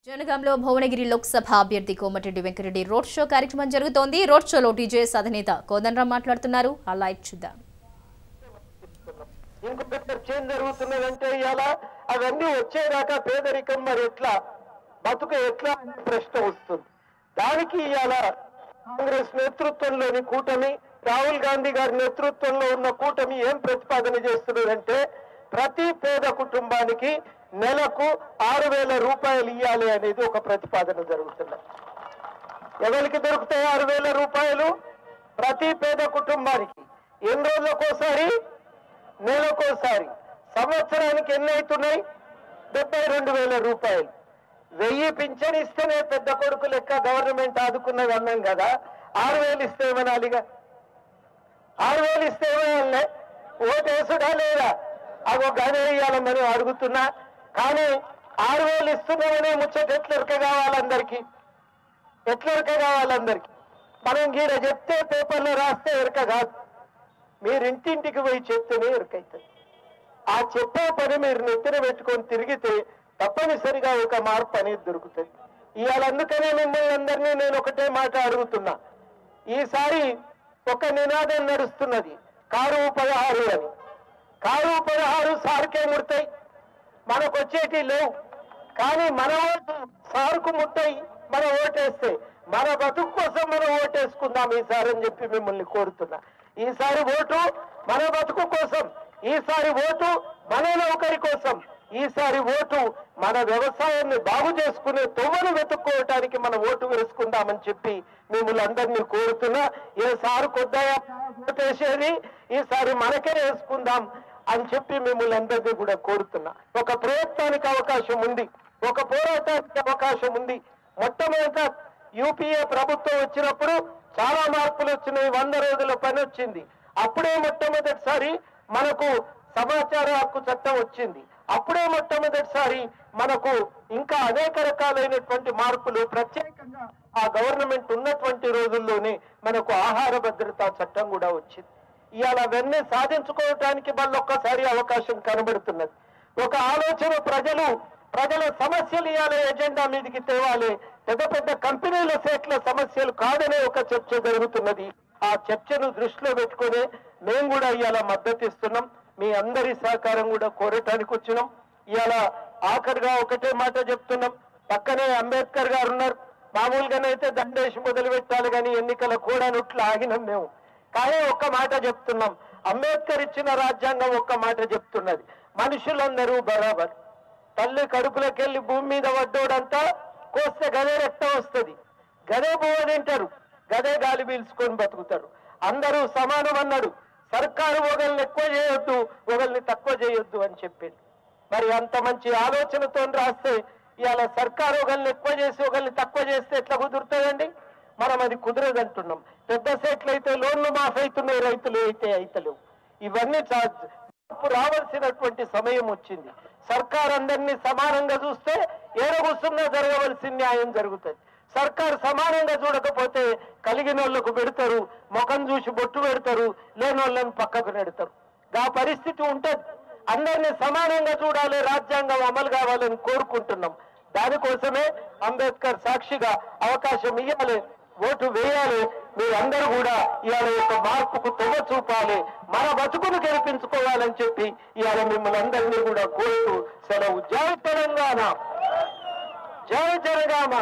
జనగాంలో భువనగిరి లోక్సభ అభ్యర్థి Komatireddy Venkatareddy road show కార్యక్రమం జరుగుతోంది. రోడ్ షోలో టీజేఎస్ అధినేత కోదండరాం మాట్లాడుతున్నారు. ఆ లైవ్ చూద్దాం. జరుగుతున్నదంటే ఇలా అవన్నీ వచ్చేదాకా పేదరికం మరి ఎట్లా బతుకు ఎట్లా అనే ప్రశ్న వస్తుంది. దానికి ఇవాళ కాంగ్రెస్ నేతృత్వంలోని కూటమి, రాహుల్ గాంధీ గారి నేతృత్వంలో ఉన్న కూటమి ఏం ప్రతిపాదన చేస్తున్నదంటే ప్రతి పేద కుటుంబానికి నెలకు 6,000 రూపాయలు ఇవ్వాలి అనేది ఒక ప్రతిపాదన జరుగుతున్నది. ఎవరికి దొరుకుతాయి 6,000 రూపాయలు? ప్రతి పేద కుటుంబానికి. ఎన్ని రోజులకోసారి? నెలకోసారి. సంవత్సరానికి ఎన్ని అవుతున్నాయి? 72,000 రూపాయలు. 1000 పింఛన్ ఇస్తేనే పెద్ద కొడుకు లెక్క గవర్నమెంట్ ఆదుకున్నది అన్నాం కదా. 6,000 ఇస్తే ఏమనాలిగా? 6,000 ఇస్తే ఏమన్నా ఓటేసుడా లేదా? అగో గదే ఇవ్వాలని అడుగుతున్నా. కానీ 6,000 ఇస్తున్నామనే ముచ్చట ఎట్లెరక కావాలందరికీ? ఎట్లెరక కావాలందరికీ? మనం గీడ చెప్తే పేపర్లో రాస్తే ఎరక కాదు. మీరు ఇంటింటికి పోయి చెప్తేనే ఎరకైతుంది. ఆ చెప్పే పని మీరు నెత్తిన పెట్టుకొని తిరిగితే తప్పనిసరిగా ఒక మార్పు అనేది దొరుకుతుంది. ఇవాళ అందుకనే మిమ్మల్ని అందరినీ నేను ఒకటే మాట అడుగుతున్నా. ఈసారి ఒక నినాదం నడుస్తున్నది, కారు 16 అని. కారు 16 సార్కే ముడతాయి, మనకు వచ్చేటి లేవు. కానీ మన ఓటు సార్కు ముట్టాయి. మనం ఓటేస్తే మన బతుకు కోసం మనం ఓటేసుకుందాం ఈసారి అని చెప్పి మిమ్మల్ని కోరుతున్నా. ఈసారి ఓటు మన బతుకు కోసం, ఈసారి ఓటు మన నౌకరి కోసం, ఈసారి ఓటు మన వ్యవసాయాన్ని బాగు చేసుకునే తొవ్వను వెతుక్కోవటానికి మన ఓటు వేసుకుందామని చెప్పి మిమ్మల్ని అందరినీ కోరుతున్నా. ఏ సారు కొద్దాయా ఓటేసేది, ఈసారి మనకే వేసుకుందాం అని చెప్పి మిమ్మల్ని అందరినీ కూడా కోరుతున్నా. ఒక ప్రయత్నానికి అవకాశం ఉంది, ఒక పోరాటానికి అవకాశం ఉంది. మొట్టమొదట యూపీఏ ప్రభుత్వం వచ్చినప్పుడు చాలా మార్పులు వచ్చినాయి. 100 రోజుల పని వచ్చింది. అప్పుడే మొట్టమొదటిసారి మనకు సమాచార హక్కు చట్టం వచ్చింది. అప్పుడే మొట్టమొదటిసారి మనకు ఇంకా అనేక రకాలైనటువంటి మార్పులు, ప్రత్యేకంగా ఆ గవర్నమెంట్ ఉన్నటువంటి రోజుల్లోనే మనకు ఆహార భద్రతా చట్టం కూడా వచ్చింది. ఇవాళ అవన్నీ సాధించుకోవటానికి మళ్ళొక్కసారి అవకాశం కనబడుతున్నది. ఒక ఆలోచన, ప్రజల సమస్యలు ఇవాళ ఎజెండా మీదకి తేవాలి. పెద్ద పెద్ద కంపెనీల సేట్ల సమస్యలు కాదనే ఒక చర్చ జరుగుతున్నది. ఆ చర్చను దృష్టిలో పెట్టుకుని మేము కూడా ఇవాళ మద్దతు ఇస్తున్నాం. మీ అందరి సహకారం కూడా కోరటానికి వచ్చినాం. ఇవాళ ఆఖరిగా ఒకటే మాట చెప్తున్నాం. పక్కనే అంబేద్కర్ గారు ఉన్నారు. మామూలుగానైతే దండేసి మొదలు పెట్టాలి కానీ ఎన్నికల కూడానుట్లు ఆగినాం మేము. కానీ ఒక్క మాట చెప్తున్నాం. అంబేద్కర్ ఇచ్చిన రాజ్యాంగం ఒక్క మాట చెప్తున్నది, మనుషులందరూ బరాబర్. తల్లి కడుపులకెళ్ళి భూమి మీద పడ్డోడంతా కోస్తే గదే రక్తం వస్తుంది, గదే భూమి తింటారు, గదే గాలి పీల్చుకొని బతుకుతారు. అందరూ సమానం అన్నాడు. సర్కారు ఒకరిని ఎక్కువ చేయొద్దు, ఒకరిని తక్కువ చేయొద్దు అని చెప్పింది. మరి అంత మంచి ఆలోచనతో రాస్తే ఇవాళ సర్కారు ఒకరిని ఎక్కువ చేసి ఒకరిని తక్కువ చేస్తే ఎట్లా కుదురుతుందండి? మనం అది కుదరదంటున్నాం. పెద్ద సెట్లు అయితే లోన్లు మాఫ్ అవుతున్నాయి, రైతులు అయితే అయితలేవు. ఇవన్నీ రావాల్సినటువంటి సమయం వచ్చింది. సర్కార్ అందరినీ సమానంగా చూస్తే ఏడగుస్తున్నా జరగవలసిన న్యాయం జరుగుతుంది. సర్కారు సమానంగా చూడకపోతే కలిగిన వాళ్ళకు పెడతారు, ముఖం చూసి బొట్టు పెడతారు, లేని వాళ్ళని పక్కకు నెడతారు. ఆ పరిస్థితి ఉంటుంది. అందరినీ సమానంగా చూడాలి, రాజ్యాంగం అమలు కావాలని కోరుకుంటున్నాం. దానికోసమే అంబేద్కర్ సాక్షిగా అవకాశం ఇవ్వాలి, ఓటు వేయాలి. మీరందరూ కూడా ఇవాళ యొక్క మార్పుకు తొవ్వ చూపాలి, మన బతుకును గెలిపించుకోవాలని చెప్పి ఇవాళ మిమ్మల్ని అందరినీ కూడా కోరుతూ సెలవు. జై తెలంగాణ, జై జనగామ.